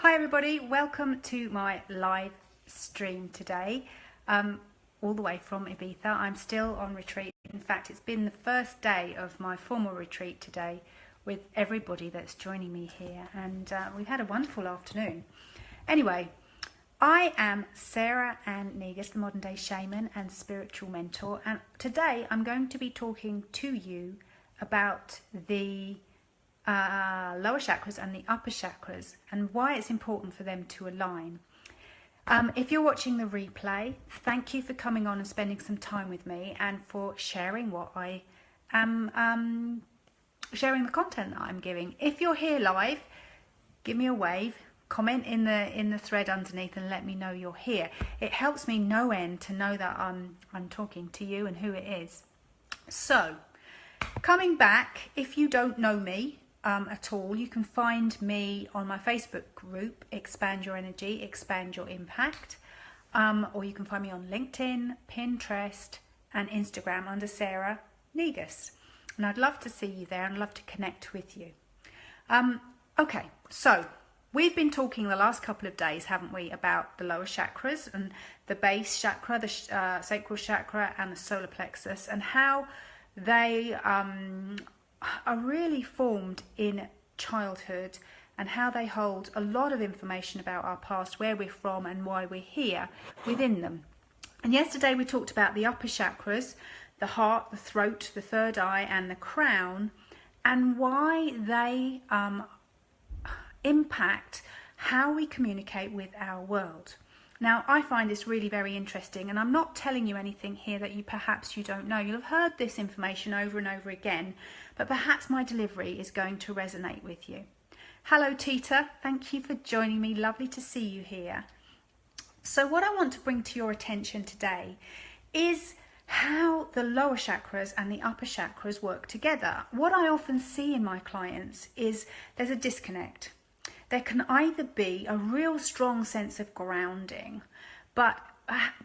Hi everybody, welcome to my live stream today, all the way from Ibiza. I'm still on retreat. In fact, it's been the first day of my formal retreat today with everybody that's joining me here, and we've had a wonderful afternoon. Anyway, I am Sarah Ann Negus, the modern day shaman and spiritual mentor, and today I'm going to be talking to you about the lower chakras and the upper chakras and why it's important for them to align. If you're watching the replay, thank you for coming on and spending some time with me and for sharing what I am sharing the content that I'm giving. If you're here live, give me a wave, comment in the thread underneath and let me know you're here. It helps me no end to know that I'm talking to you and who it is. So coming back, if you don't know me at all, you can find me on my Facebook group, Expand Your Energy, Expand Your Impact, or you can find me on LinkedIn, Pinterest and Instagram under Sarah Negus, and I'd love to see you there and love to connect with you. Okay, so we've been talking the last couple of days, haven't we, about the lower chakras and the base chakra, the sacral chakra and the solar plexus, and how they are really formed in childhood and how they hold a lot of information about our past, where we're from and why we're here within them. And yesterday we talked about the upper chakras, the heart, the throat, the third eye and the crown, and why they impact how we communicate with our world. Now, I find this really very interesting, and I'm not telling you anything here that perhaps you don't know. You'll have heard this information over and over again, but perhaps my delivery is going to resonate with you. Hello, Tita. Thank you for joining me. Lovely to see you here. So what I want to bring to your attention today is how the lower chakras and the upper chakras work together. What I often see in my clients is there's a disconnect. There can either be a real strong sense of grounding, but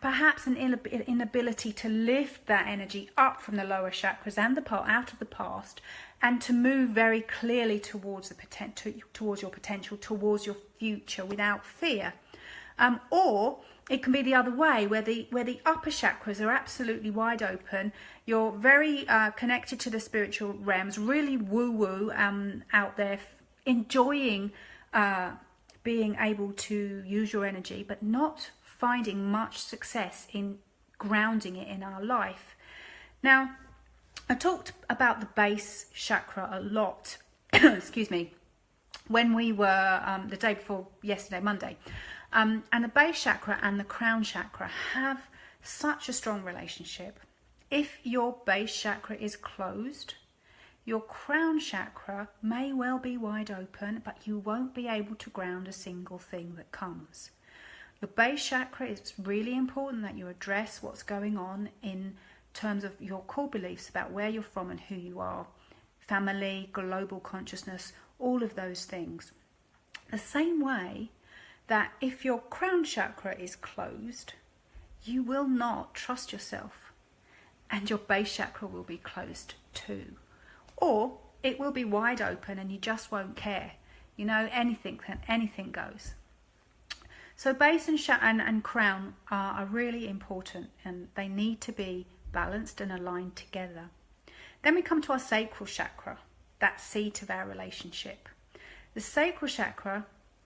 perhaps an inability to lift that energy up from the lower chakras and out of the past, and to move very clearly towards towards your potential, towards your future without fear. Or it can be the other way, where the upper chakras are absolutely wide open. You're very connected to the spiritual realms, really woo-woo out there, enjoying being able to use your energy, but not finding much success in grounding it in our life. Now, I talked about the base chakra a lot, excuse me, when we were the day before yesterday, Monday. And the base chakra and the crown chakra have such a strong relationship. If your base chakra is closed, your crown chakra may well be wide open, but you won't be able to ground a single thing that comes. Your base chakra, it's really important that you address what's going on in terms of your core beliefs about where you're from and who you are, family, global consciousness, all of those things. The same way that if your crown chakra is closed, you will not trust yourself, and your base chakra will be closed too. Or it will be wide open and you just won't care. You know, anything goes. So base and crown are really important, and they need to be balanced and aligned together. Then we come to our sacral chakra, that seat of our relationship. The sacral chakra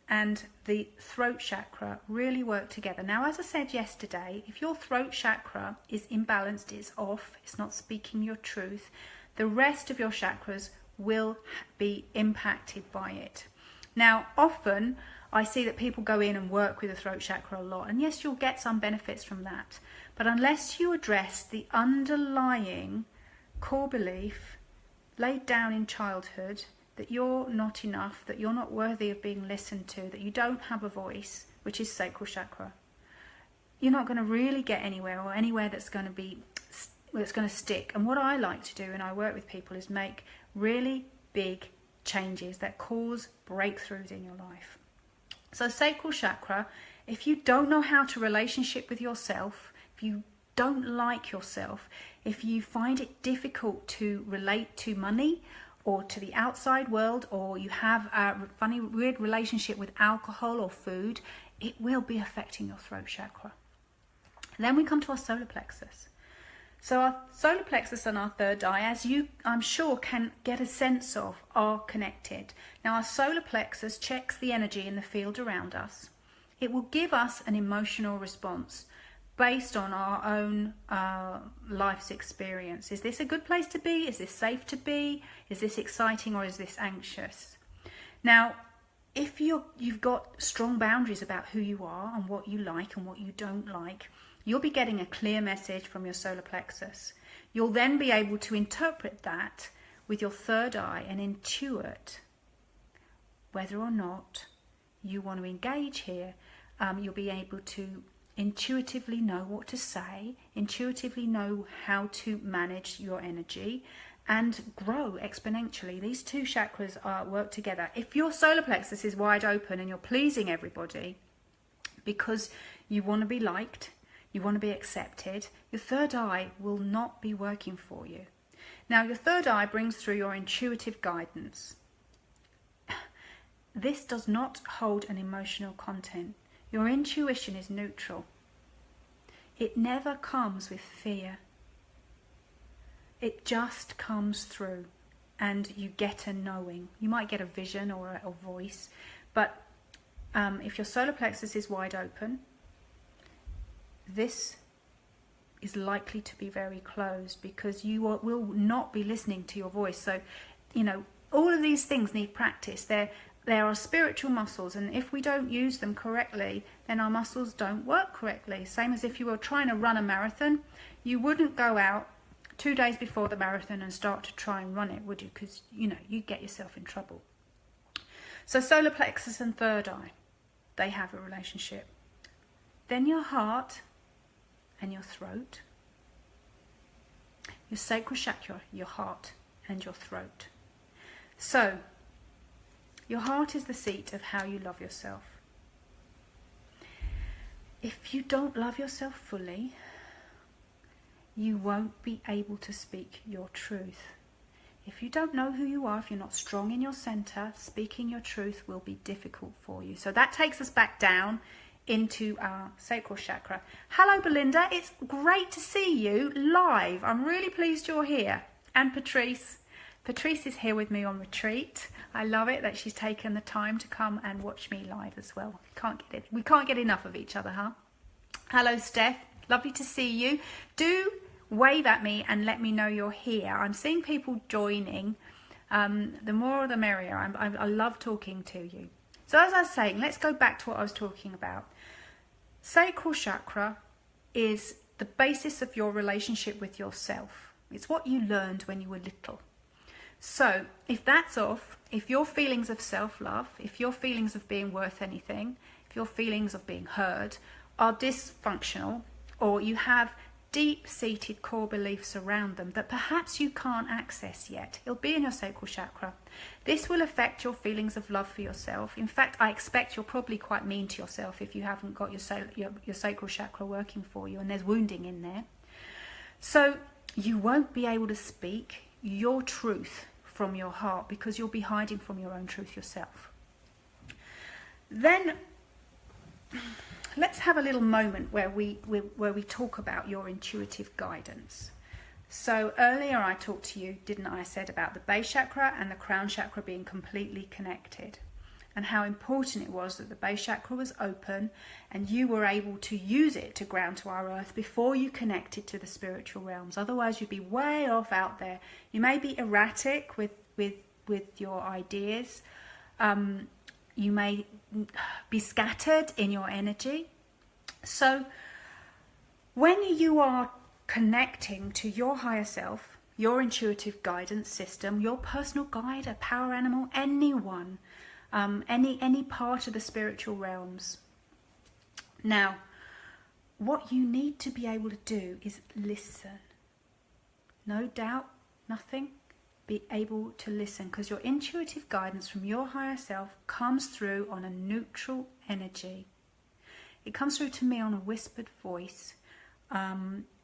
and the throat chakra really work together. Now, as I said yesterday, if your throat chakra is imbalanced, it's off, it's not speaking your truth, the rest of your chakras will be impacted by it. Now, often I see that people go in and work with the throat chakra a lot, and yes, you'll get some benefits from that, but unless you address the underlying core belief laid down in childhood that you're not enough, that you're not worthy of being listened to, that you don't have a voice, which is sacral chakra, you're not going to really get anywhere, or anywhere that's going to stick. And what I like to do when I work with people is make really big changes that cause breakthroughs in your life. So sacral chakra, if you don't know how to relationship with yourself, if you don't like yourself, if you find it difficult to relate to money or to the outside world, or you have a funny, weird relationship with alcohol or food, it will be affecting your throat chakra. And then we come to our solar plexus. So our solar plexus and our third eye, as you, I'm sure, can get a sense of, are connected. Now, our solar plexus checks the energy in the field around us. It will give us an emotional response based on our own life's experience. Is this a good place to be? Is this safe to be? Is this exciting, or is this anxious? Now, if you've got strong boundaries about who you are and what you like and what you don't like, you'll be getting a clear message from your solar plexus. You'll then be able to interpret that with your third eye and intuit whether or not you want to engage here. You'll be able to intuitively know what to say, intuitively know how to manage your energy and grow exponentially. These two chakras work together. If your solar plexus is wide open and you're pleasing everybody because you want to be liked, you want to be accepted, your third eye will not be working for you. Now, your third eye brings through your intuitive guidance. This does not hold an emotional content. Your intuition is neutral. It never comes with fear. It just comes through and you get a knowing. You might get a vision or a voice, but if your solar plexus is wide open, this is likely to be very closed because you will not be listening to your voice. So, you know, all of these things need practice. There are spiritual muscles, and if we don't use them correctly, then our muscles don't work correctly. Same as if you were trying to run a marathon, you wouldn't go out 2 days before the marathon and start to try and run it, would you? Because, you know, you get yourself in trouble. So solar plexus and third eye, they have a relationship. Then your heart and your throat, your sacral chakra, your heart and your throat. So your heart is the seat of how you love yourself. If you don't love yourself fully, you won't be able to speak your truth. If you don't know who you are, if you're not strong in your center, speaking your truth will be difficult for you. So that takes us back down into our sacral chakra. Hello, Belinda. It's great to see you live. I'm really pleased you're here. And Patrice. Patrice is here with me on retreat. I love it that she's taken the time to come and watch me live as well. We can't get enough of each other, huh? Hello, Steph. Lovely to see you. Do wave at me and let me know you're here. I'm seeing people joining. The more the merrier. I love talking to you. So as I was saying, let's go back to what I was talking about. Sacral chakra is the basis of your relationship with yourself. It's what you learned when you were little. So if that's off, if your feelings of self-love, if your feelings of being worth anything, if your feelings of being heard are dysfunctional, or you have deep-seated core beliefs around them that perhaps you can't access yet, it'll be in your sacral chakra. This will affect your feelings of love for yourself. In fact, I expect you're probably quite mean to yourself if you haven't got your sacral chakra working for you and there's wounding in there. So you won't be able to speak your truth from your heart because you'll be hiding from your own truth yourself. Then let's have a little moment where we talk about your intuitive guidance. So earlier I talked to you, didn't I, said about the base chakra and the crown chakra being completely connected, and how important it was that the base chakra was open and you were able to use it to ground to our earth before you connected to the spiritual realms. Otherwise you'd be way off out there. You may be erratic with your ideas. You may be scattered in your energy. So when you are connecting to your higher self, your intuitive guidance system, your personal guide, a power animal, anyone, any part of the spiritual realms. Now, what you need to be able to do is listen. No doubt, nothing. Be able to listen, because your intuitive guidance from your higher self comes through on a neutral energy. It comes through to me on a whispered voice.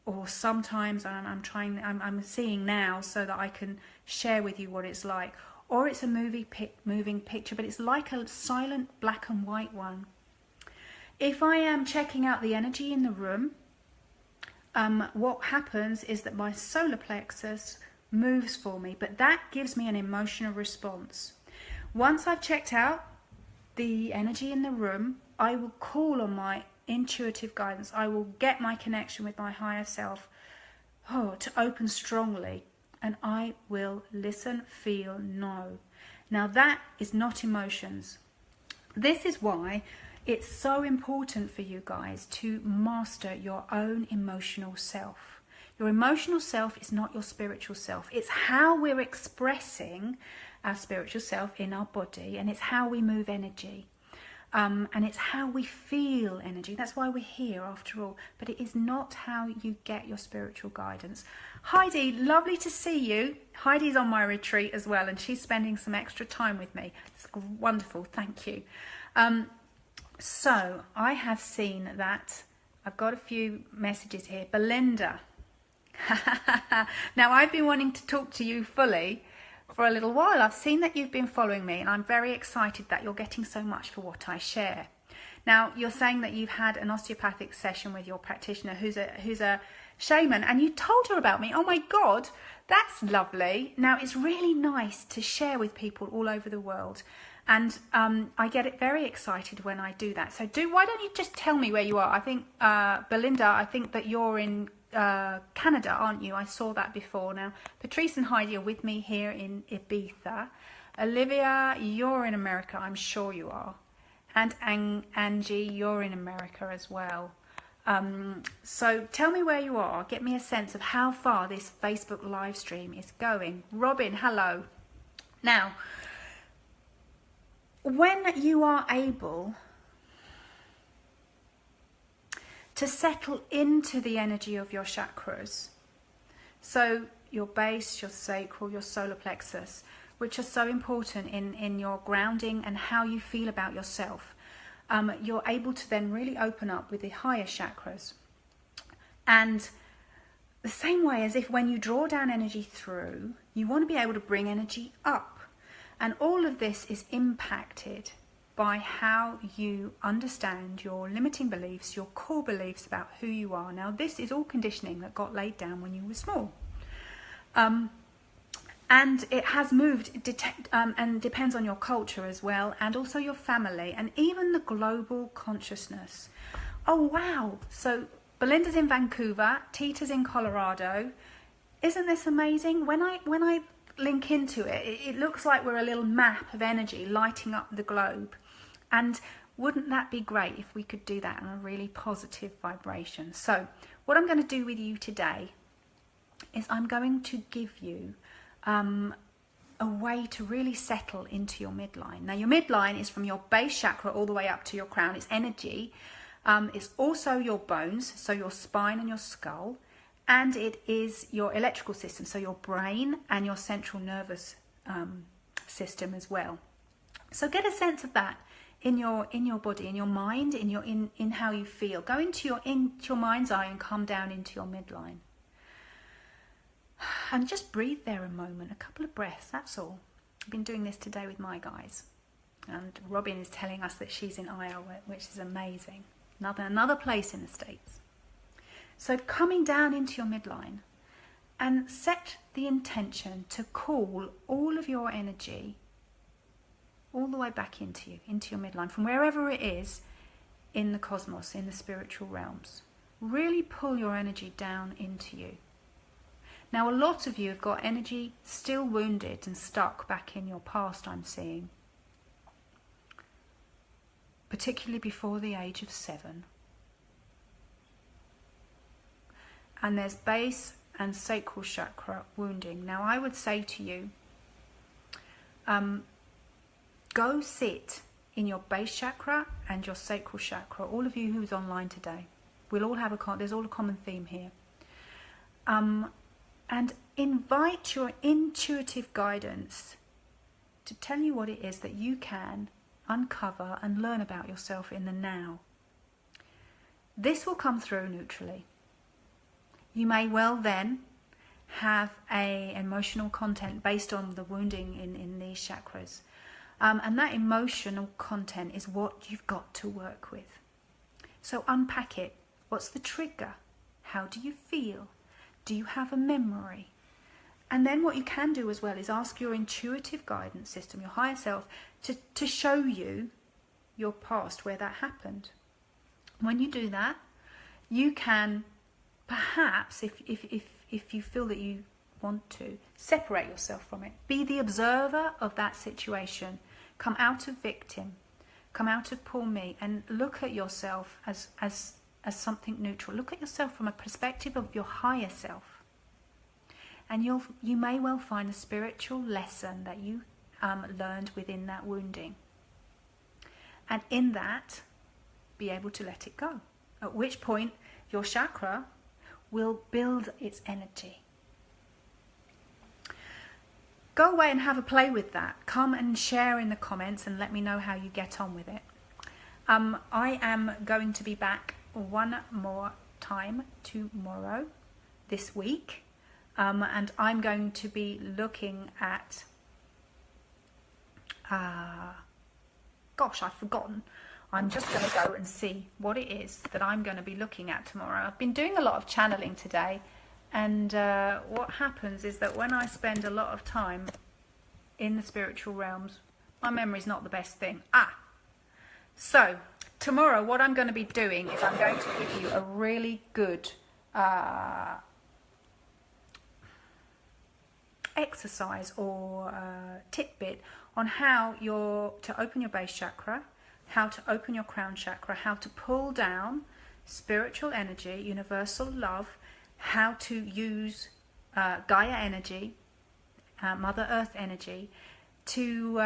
or sometimes I'm seeing now so that I can share with you what it's like, or it's a moving picture, but it's like a silent black and white one. If I am checking out the energy in the room, what happens is that my solar plexus moves for me, but that gives me an emotional response. Once I've checked out the energy in the room, I will call on my intuitive guidance. I will get my connection with my higher self to open strongly, and I will listen, feel, know. Now that is not emotions. This is why it's so important for you guys to master your own emotional self. Your emotional self is not your spiritual self. It's how we're expressing our spiritual self in our body, and it's how we move energy. And it's how we feel energy. That's why we're here after all. But it is not how you get your spiritual guidance. Heidi, lovely to see you. Heidi's on my retreat as well, and she's spending some extra time with me. It's wonderful, thank you. So I have seen that. I've got a few messages here. Belinda. Now I've been wanting to talk to you fully for a little while. I've seen that you've been following me, and I'm very excited that you're getting so much for what I share. Now, you're saying that you've had an osteopathic session with your practitioner who's a shaman, and you told her about me. Oh my God, that's lovely. Now, it's really nice to share with people all over the world, and I get very excited when I do that. So why don't you just tell me where you are? I think, Belinda, I think that you're in Canada, aren't you? I saw that before. Now, Patrice and Heidi are with me here in Ibiza. Olivia, you're in America, I'm sure you are. And Angie, you're in America as well. So tell me where you are. Get me a sense of how far this Facebook live stream is going. Robin, hello. Now, when you are able to settle into the energy of your chakras, so your base, your sacral, your solar plexus, which are so important in your grounding and how you feel about yourself, you're able to then really open up with the higher chakras. And the same way as if when you draw down energy through, you want to be able to bring energy up. And all of this is impacted by how you understand your limiting beliefs, your core beliefs about who you are. Now, this is all conditioning that got laid down when you were small. And it has moved and depends on your culture as well, and also your family, and even the global consciousness. Oh, wow. So Belinda's in Vancouver, Tita's in Colorado. Isn't this amazing? When I link into it, it looks like we're a little map of energy lighting up the globe. And wouldn't that be great if we could do that in a really positive vibration? So what I'm going to do with you today is I'm going to give you a way to really settle into your midline. Now, your midline is from your base chakra all the way up to your crown. It's energy. It's also your bones, so your spine and your skull. And it is your electrical system, so your brain and your central nervous system as well. So get a sense of that in your body, in your mind, in how you feel. Go into your mind's eye and come down into your midline. And just breathe there a moment, a couple of breaths, that's all. I've been doing this today with my guys. And Robin is telling us that she's in Iowa, which is amazing. Another place in the States. So coming down into your midline, and set the intention to call all of your energy all the way back into your midline, from wherever it is in the cosmos, in the spiritual realms. Really pull your energy down into you. Now, a lot of you have got energy still wounded and stuck back in your past, I'm seeing. Particularly before the age of 7. And there's base and sacral chakra wounding. Now, I would say to you, go sit in your base chakra and your sacral chakra. All of you who's online today, we'll all have there's all a common theme here. And invite your intuitive guidance to tell you what it is that you can uncover and learn about yourself in the now. This will come through neutrally. You may well then have a emotional content based on the wounding in these chakras. And that emotional content is what you've got to work with. So unpack it. What's the trigger? How do you feel? Do you have a memory? And then what you can do as well is ask your intuitive guidance system, your higher self, to show you your past where that happened. When you do that, you can perhaps, if you feel that you want to, separate yourself from it. Be the observer of that situation. Come out of victim. Come out of poor me, and look at yourself as something neutral. Look at yourself from a perspective of your higher self. And you may well find a spiritual lesson that you learned within that wounding. And in that, be able to let it go. At which point, your chakra will build its energy. Go away and have a play with that. Come and share in the comments and let me know how you get on with it. I am going to be back one more time tomorrow this week. And I'm going to be looking at, gosh, I've forgotten. I'm just going to go and see what it is that I'm going to be looking at tomorrow. I've been doing a lot of channeling today, and what happens is that when I spend a lot of time in the spiritual realms, my memory's not the best thing. So tomorrow what I'm going to be doing is I'm going to give you a really good exercise or tidbit on how to open your base chakra, how to open your crown chakra, how to pull down spiritual energy, universal love, how to use Gaia energy, Mother Earth energy, to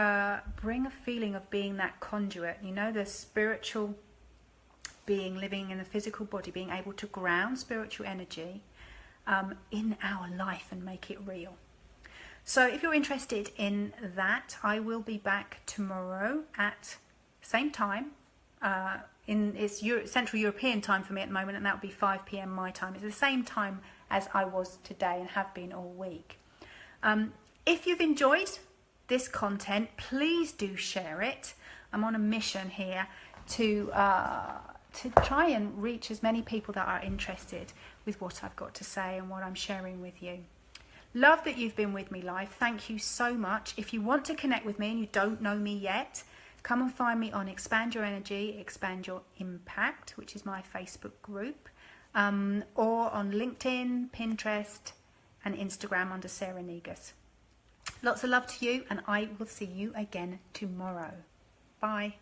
bring a feeling of being that conduit, you know, the spiritual being living in the physical body, being able to ground spiritual energy in our life and make it real. So if you're interested in that, I will be back tomorrow at same time. It's Central European time for me at the moment, and that will be 5 p.m. my time. It's the same time as I was today and have been all week. If you've enjoyed this content, please do share it. I'm on a mission here to try and reach as many people that are interested with what I've got to say and what I'm sharing with you. Love that you've been with me live. Thank you so much. If you want to connect with me and you don't know me yet, come and find me on Expand Your Energy, Expand Your Impact, which is my Facebook group, or on LinkedIn, Pinterest, and Instagram under Sarah Negus. Lots of love to you, and I will see you again tomorrow. Bye.